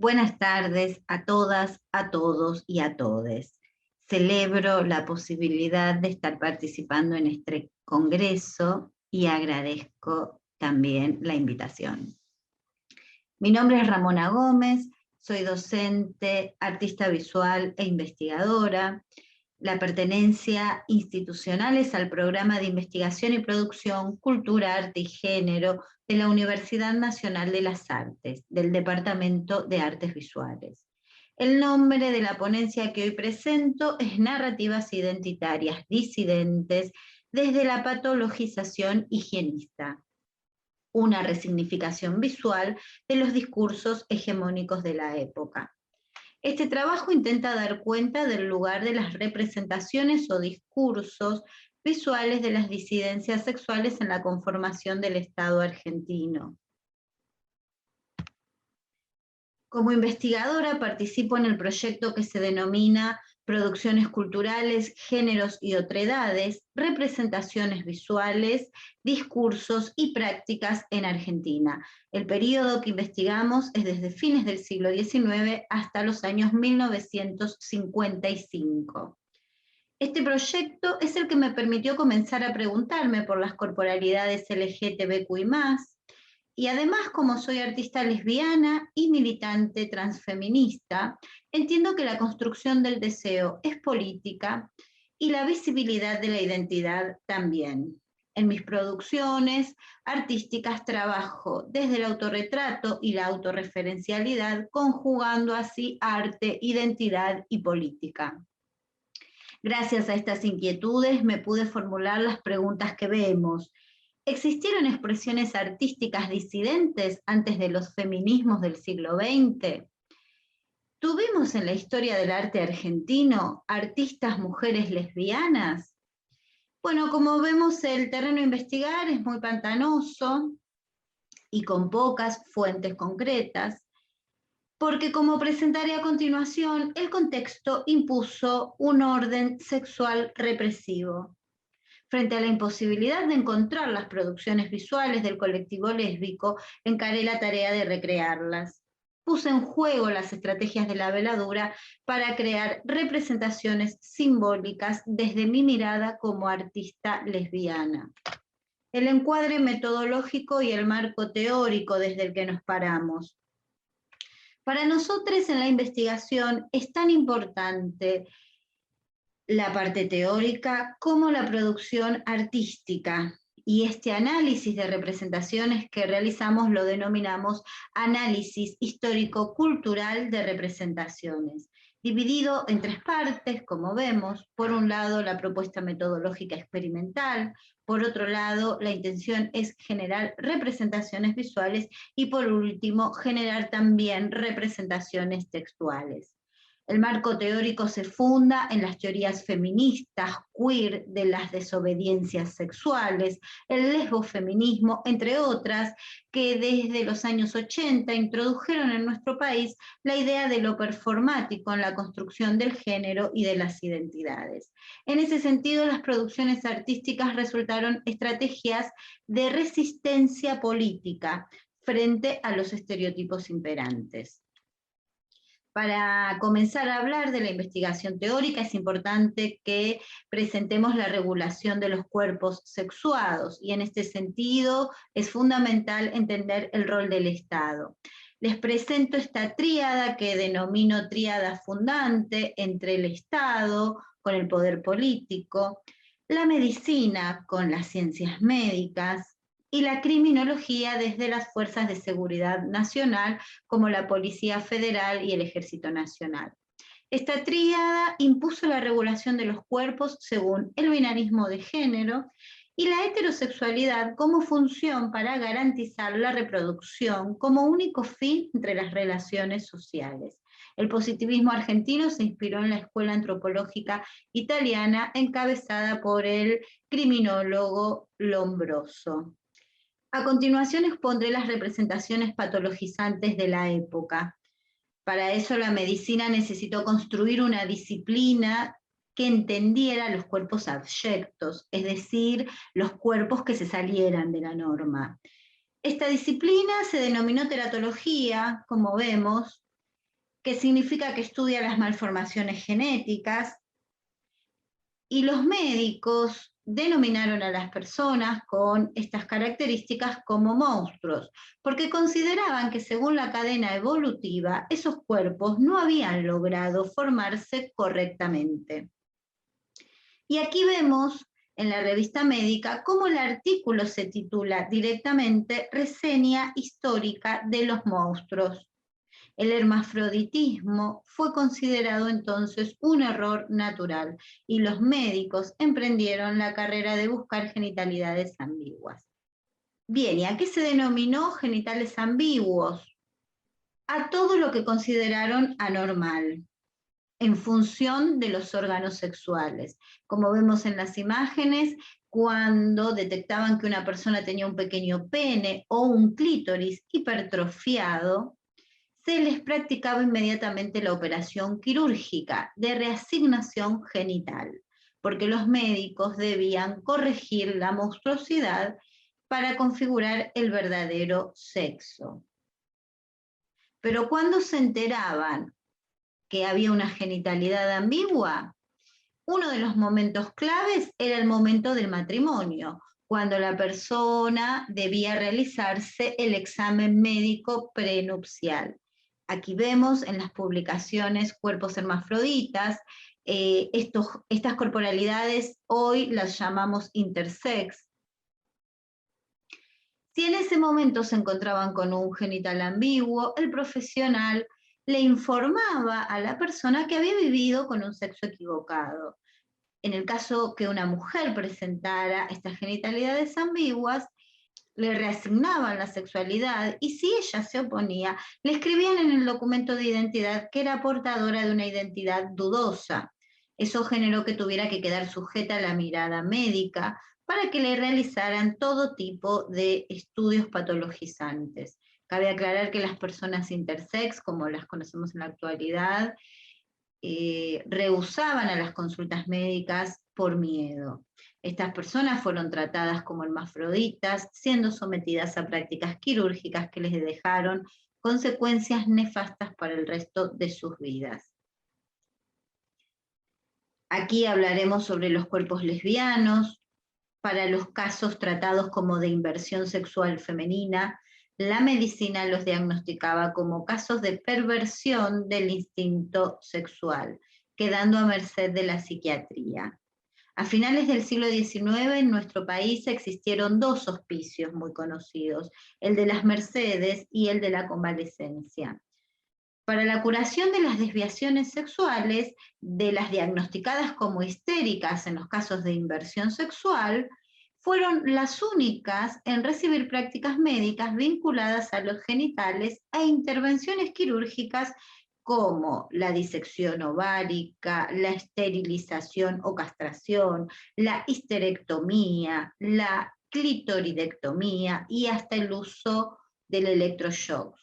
Buenas tardes a todas, a todos y a todes. Celebro la posibilidad de estar participando en este congreso y agradezco también la invitación. Mi nombre es Ramona Gómez, soy docente, artista visual e investigadora. La pertenencia institucional es al programa de investigación y producción Cultura, Arte y Género de la Universidad Nacional de las Artes, del Departamento de Artes Visuales. El nombre de la ponencia que hoy presento es Narrativas Identitarias Disidentes desde la patologización higienista, una resignificación visual de los discursos hegemónicos de la época. Este trabajo intenta dar cuenta del lugar de las representaciones o discursos visuales de las disidencias sexuales en la conformación del Estado argentino. Como investigadora participo en el proyecto que se denomina Producciones Culturales, Géneros y Otredades, Representaciones Visuales, Discursos y Prácticas en Argentina. El periodo que investigamos es desde fines del siglo XIX hasta los años 1955. Este proyecto es el que me permitió comenzar a preguntarme por las corporalidades LGTBQI+, y además, como soy artista lesbiana y militante transfeminista, entiendo que la construcción del deseo es política y la visibilidad de la identidad también. En mis producciones artísticas trabajo desde el autorretrato y la autorreferencialidad, conjugando así arte, identidad y política. Gracias a estas inquietudes me pude formular las preguntas que vemos. ¿Existieron expresiones artísticas disidentes antes de los feminismos del siglo XX? ¿Tuvimos en la historia del arte argentino artistas mujeres lesbianas? Bueno, como vemos, el terreno a investigar es muy pantanoso y con pocas fuentes concretas, porque como presentaré a continuación, el contexto impuso un orden sexual represivo. Frente a la imposibilidad de encontrar las producciones visuales del colectivo lésbico, encaré la tarea de recrearlas. Puse en juego las estrategias de la veladura para crear representaciones simbólicas desde mi mirada como artista lesbiana. El encuadre metodológico y el marco teórico desde el que nos paramos. Para nosotros en la investigación es tan importante la parte teórica como la producción artística. Y este análisis de representaciones que realizamos lo denominamos análisis histórico-cultural de representaciones, dividido en tres partes, como vemos. Por un lado, la propuesta metodológica experimental; por otro lado, la intención es generar representaciones visuales; y por último, generar también representaciones textuales. El marco teórico se funda en las teorías feministas, queer, de las desobediencias sexuales, el lesbofeminismo, entre otras, que desde los años 80 introdujeron en nuestro país la idea de lo performático en la construcción del género y de las identidades. En ese sentido, las producciones artísticas resultaron estrategias de resistencia política frente a los estereotipos imperantes. Para comenzar a hablar de la investigación teórica es importante que presentemos la regulación de los cuerpos sexuados, y en este sentido es fundamental entender el rol del Estado. Les presento esta tríada que denomino tríada fundante entre el Estado con el poder político, la medicina con las ciencias médicas y la criminología desde las fuerzas de seguridad nacional como la Policía Federal y el Ejército Nacional. Esta tríada impuso la regulación de los cuerpos según el binarismo de género y la heterosexualidad como función para garantizar la reproducción como único fin entre las relaciones sociales. El positivismo argentino se inspiró en la escuela antropológica italiana encabezada por el criminólogo Lombroso. A continuación expondré las representaciones patologizantes de la época. Para eso la medicina necesitó construir una disciplina que entendiera los cuerpos abyectos, es decir, los cuerpos que se salieran de la norma. Esta disciplina se denominó teratología, como vemos, que significa que estudia las malformaciones genéticas, y los médicos denominaron a las personas con estas características como monstruos, porque consideraban que según la cadena evolutiva, esos cuerpos no habían logrado formarse correctamente. Y aquí vemos en la revista médica cómo el artículo se titula directamente Reseña histórica de los monstruos. El hermafroditismo fue considerado entonces un error natural y los médicos emprendieron la carrera de buscar genitalidades ambiguas. Bien, ¿y a qué se denominó genitales ambiguos? A todo lo que consideraron anormal, en función de los órganos sexuales. Como vemos en las imágenes, cuando detectaban que una persona tenía un pequeño pene o un clítoris hipertrofiado, se les practicaba inmediatamente la operación quirúrgica de reasignación genital, porque los médicos debían corregir la monstruosidad para configurar el verdadero sexo. Pero cuando se enteraban que había una genitalidad ambigua, uno de los momentos claves era el momento del matrimonio, cuando la persona debía realizarse el examen médico prenupcial. Aquí vemos en las publicaciones cuerpos hermafroditas, estas corporalidades hoy las llamamos intersex. Si en ese momento se encontraban con un genital ambiguo, el profesional le informaba a la persona que había vivido con un sexo equivocado. En el caso que una mujer presentara estas genitalidades ambiguas, le reasignaban la sexualidad y si ella se oponía, le escribían en el documento de identidad que era portadora de una identidad dudosa. Eso generó que tuviera que quedar sujeta a la mirada médica para que le realizaran todo tipo de estudios patologizantes. Cabe aclarar que las personas intersex, como las conocemos en la actualidad, rehusaban a las consultas médicas por miedo. Estas personas fueron tratadas como hermafroditas, siendo sometidas a prácticas quirúrgicas que les dejaron consecuencias nefastas para el resto de sus vidas. Aquí hablaremos sobre los cuerpos lesbianos. Para los casos tratados como de inversión sexual femenina, la medicina los diagnosticaba como casos de perversión del instinto sexual, quedando a merced de la psiquiatría. A finales del siglo XIX en nuestro país existieron dos hospicios muy conocidos, el de las Mercedes y el de la Convalescencia. Para la curación de las desviaciones sexuales, de las diagnosticadas como histéricas en los casos de inversión sexual, fueron las únicas en recibir prácticas médicas vinculadas a los genitales e intervenciones quirúrgicas como la disección ovárica, la esterilización o castración, la histerectomía, la clitoridectomía y hasta el uso del electroshock.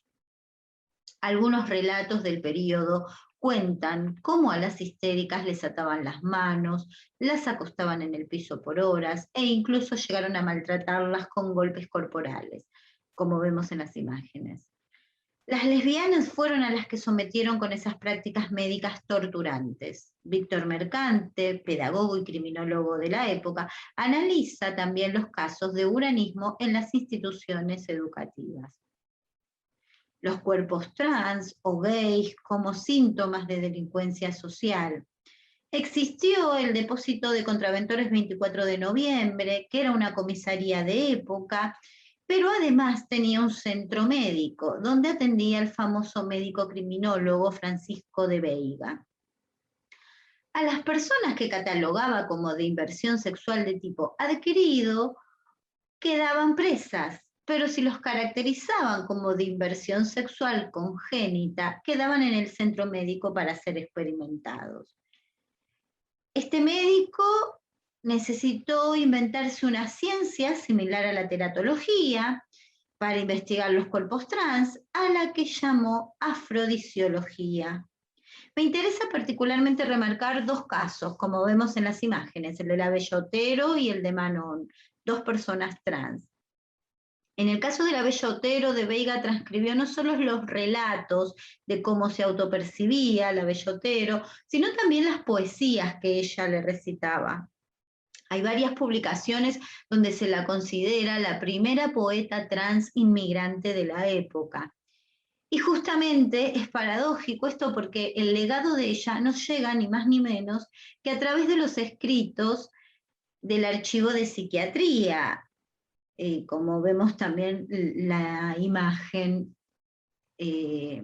Algunos relatos del periodo cuentan cómo a las histéricas les ataban las manos, las acostaban en el piso por horas e incluso llegaron a maltratarlas con golpes corporales, como vemos en las imágenes. Las lesbianas fueron a las que sometieron con esas prácticas médicas torturantes. Víctor Mercante, pedagogo y criminólogo de la época, analiza también los casos de uranismo en las instituciones educativas. Los cuerpos trans o gays como síntomas de delincuencia social. Existió el depósito de contraventores 24 de noviembre, que era una comisaría de época, pero además tenía un centro médico, donde atendía el famoso médico criminólogo Francisco de Veiga. A las personas que catalogaba como de inversión sexual de tipo adquirido, quedaban presas, pero si los caracterizaban como de inversión sexual congénita, quedaban en el centro médico para ser experimentados. Este médico necesitó inventarse una ciencia similar a la teratología para investigar los cuerpos trans, a la que llamó afrodisiología. Me interesa particularmente remarcar dos casos, como vemos en las imágenes, el de la Bella Otero y el de Manon, dos personas trans. En el caso de la Bella Otero, de Veiga transcribió no solo los relatos de cómo se autopercibía la Bella Otero, sino también las poesías que ella le recitaba. Hay varias publicaciones donde se la considera la primera poeta trans inmigrante de la época. Y justamente es paradójico esto porque el legado de ella nos llega ni más ni menos que a través de los escritos del archivo de psiquiatría, como vemos también la imagen de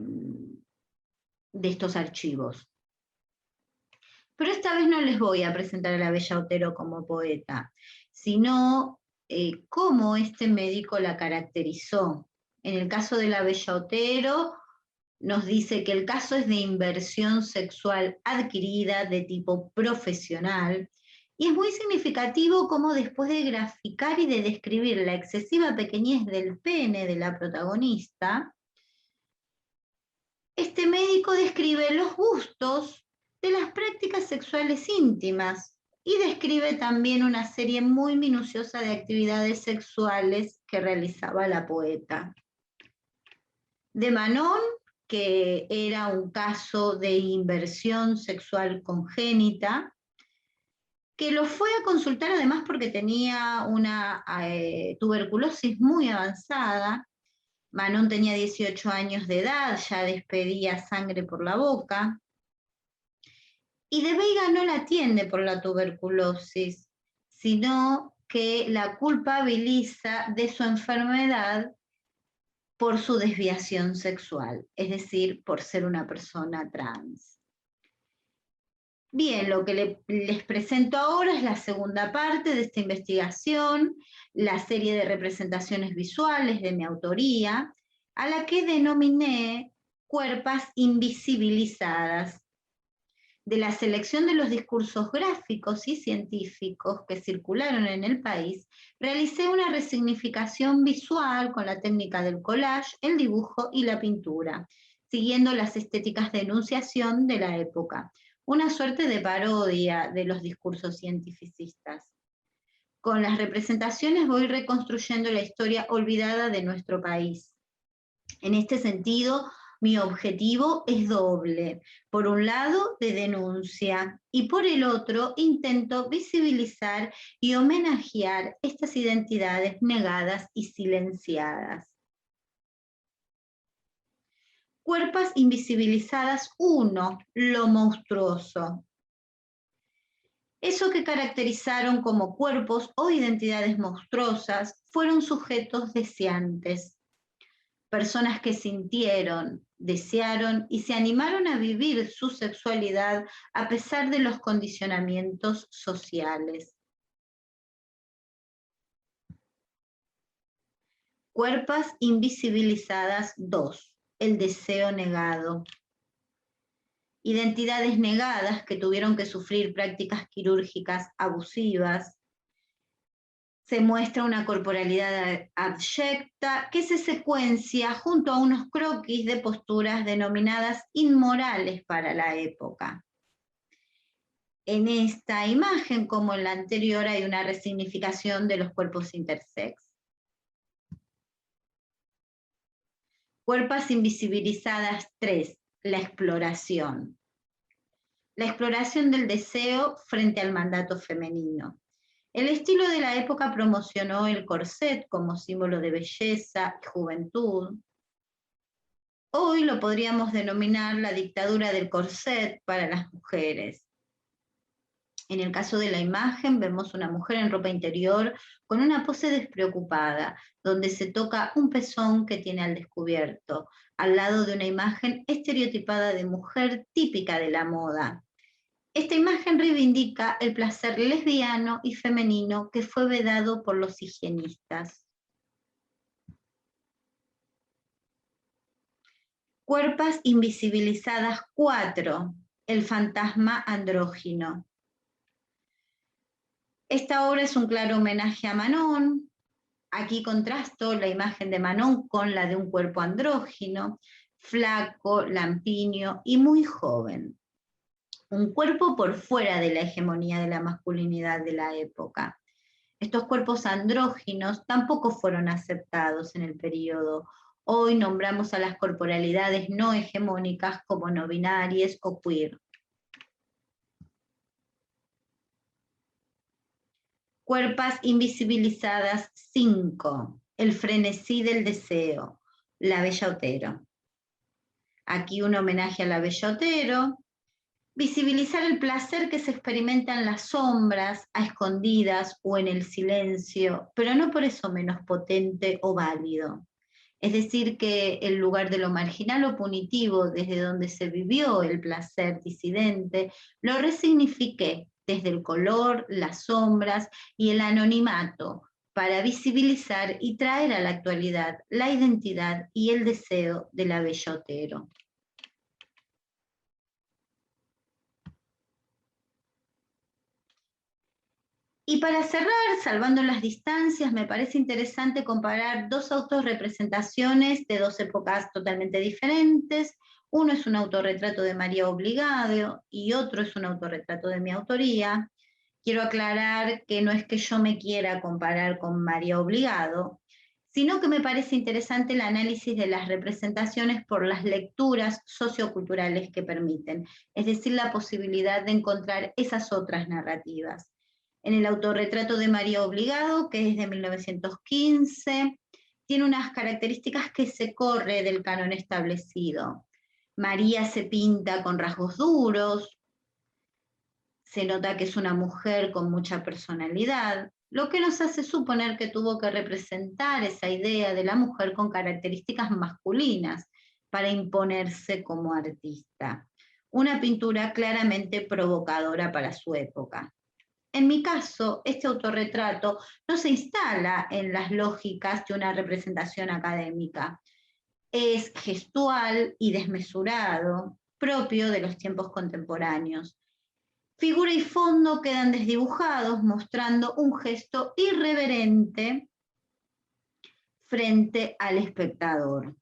estos archivos. Pero esta vez no les voy a presentar a la Bella Otero como poeta, sino cómo este médico la caracterizó. En el caso de la Bella Otero, nos dice que el caso es de inversión sexual adquirida de tipo profesional, y es muy significativo cómo después de graficar y de describir la excesiva pequeñez del pene de la protagonista, este médico describe los gustos de las prácticas sexuales íntimas y describe también una serie muy minuciosa de actividades sexuales que realizaba la poeta. De Manon, que era un caso de inversión sexual congénita, que lo fue a consultar además porque tenía una tuberculosis muy avanzada. Manon tenía 18 años de edad, ya despedía sangre por la boca. Y de Veiga no la atiende por la tuberculosis, sino que la culpabiliza de su enfermedad por su desviación sexual, es decir, por ser una persona trans. Bien, lo que les presento ahora es la segunda parte de esta investigación, la serie de representaciones visuales de mi autoría, a la que denominé Cuerpas Invisibilizadas. De la selección de los discursos gráficos y científicos que circularon en el país, realicé una resignificación visual con la técnica del collage, el dibujo y la pintura, siguiendo las estéticas de enunciación de la época, una suerte de parodia de los discursos cientificistas. Con las representaciones voy reconstruyendo la historia olvidada de nuestro país. En este sentido, mi objetivo es doble. Por un lado, de denuncia, y por el otro, intento visibilizar y homenajear estas identidades negadas y silenciadas. Cuerpas invisibilizadas 1, lo monstruoso. Eso que caracterizaron como cuerpos o identidades monstruosas fueron sujetos deseantes, personas que sintieron, desearon y se animaron a vivir su sexualidad a pesar de los condicionamientos sociales. Cuerpas invisibilizadas 2, el deseo negado. Identidades negadas que tuvieron que sufrir prácticas quirúrgicas abusivas. Se muestra una corporalidad abyecta que se secuencia junto a unos croquis de posturas denominadas inmorales para la época. En esta imagen, como en la anterior, hay una resignificación de los cuerpos intersex. Cuerpas invisibilizadas 3, la exploración. La exploración del deseo frente al mandato femenino. El estilo de la época promocionó el corset como símbolo de belleza y juventud. Hoy lo podríamos denominar la dictadura del corset para las mujeres. En el caso de la imagen vemos una mujer en ropa interior con una pose despreocupada, donde se toca un pezón que tiene al descubierto, al lado de una imagen estereotipada de mujer típica de la moda. Esta imagen reivindica el placer lesbiano y femenino que fue vedado por los higienistas. Cuerpas invisibilizadas 4, el fantasma andrógino. Esta obra es un claro homenaje a Manon. Aquí contrasto la imagen de Manon con la de un cuerpo andrógino, flaco, lampiño y muy joven. Un cuerpo por fuera de la hegemonía de la masculinidad de la época. Estos cuerpos andróginos tampoco fueron aceptados en el periodo. Hoy nombramos a las corporalidades no hegemónicas como no binarias o queer. Cuerpas invisibilizadas 5. El frenesí del deseo. La Bella Otero. Aquí un homenaje a la Bella Otero. Visibilizar el placer que se experimenta en las sombras, a escondidas o en el silencio, pero no por eso menos potente o válido. Es decir, que el lugar de lo marginal o punitivo, desde donde se vivió el placer disidente, lo resignifiqué desde el color, las sombras y el anonimato, para visibilizar y traer a la actualidad la identidad y el deseo de la Bella Otero. Y para cerrar, salvando las distancias, me parece interesante comparar dos autorrepresentaciones de dos épocas totalmente diferentes. Uno es un autorretrato de María Obligado y otro es un autorretrato de mi autoría. Quiero aclarar que no es que yo me quiera comparar con María Obligado, sino que me parece interesante el análisis de las representaciones por las lecturas socioculturales que permiten, es decir, la posibilidad de encontrar esas otras narrativas. En el autorretrato de María Obligado, que es de 1915, tiene unas características que se corre del canon establecido. María se pinta con rasgos duros, se nota que es una mujer con mucha personalidad, lo que nos hace suponer que tuvo que representar esa idea de la mujer con características masculinas para imponerse como artista. Una pintura claramente provocadora para su época. En mi caso, este autorretrato no se instala en las lógicas de una representación académica. Es gestual y desmesurado, propio de los tiempos contemporáneos. Figura y fondo quedan desdibujados, mostrando un gesto irreverente frente al espectador.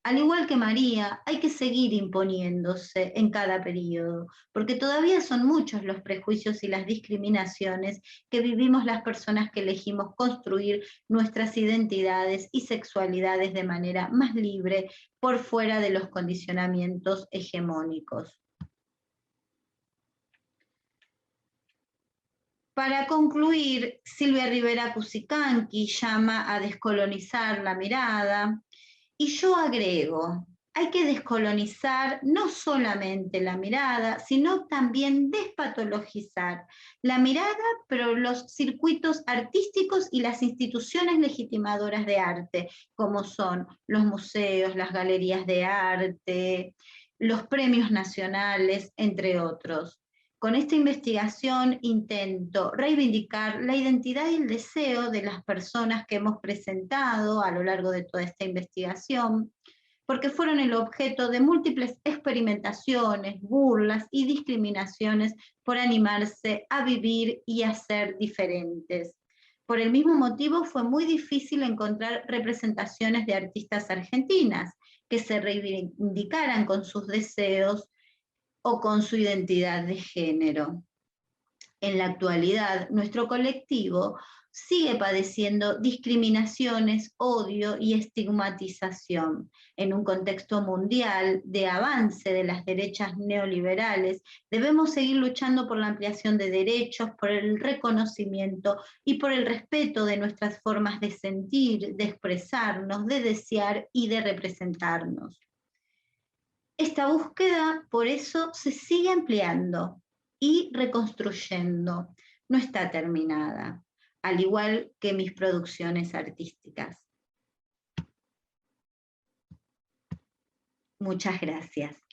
Al igual que María, hay que seguir imponiéndose en cada periodo, porque todavía son muchos los prejuicios y las discriminaciones que vivimos las personas que elegimos construir nuestras identidades y sexualidades de manera más libre por fuera de los condicionamientos hegemónicos. Para concluir, Silvia Rivera Cusicanqui llama a descolonizar la mirada, y yo agrego, hay que descolonizar no solamente la mirada, sino también despatologizar la mirada, pero los circuitos artísticos y las instituciones legitimadoras de arte, como son los museos, las galerías de arte, los premios nacionales, entre otros. Con esta investigación intento reivindicar la identidad y el deseo de las personas que hemos presentado a lo largo de toda esta investigación, porque fueron el objeto de múltiples experimentaciones, burlas y discriminaciones por animarse a vivir y a ser diferentes. Por el mismo motivo fue muy difícil encontrar representaciones de artistas argentinas que se reivindicaran con sus deseos o con su identidad de género. En la actualidad, nuestro colectivo sigue padeciendo discriminaciones, odio y estigmatización. En un contexto mundial de avance de las derechas neoliberales, debemos seguir luchando por la ampliación de derechos, por el reconocimiento y por el respeto de nuestras formas de sentir, de expresarnos, de desear y de representarnos. Esta búsqueda, por eso, se sigue ampliando y reconstruyendo. No está terminada, al igual que mis producciones artísticas. Muchas gracias.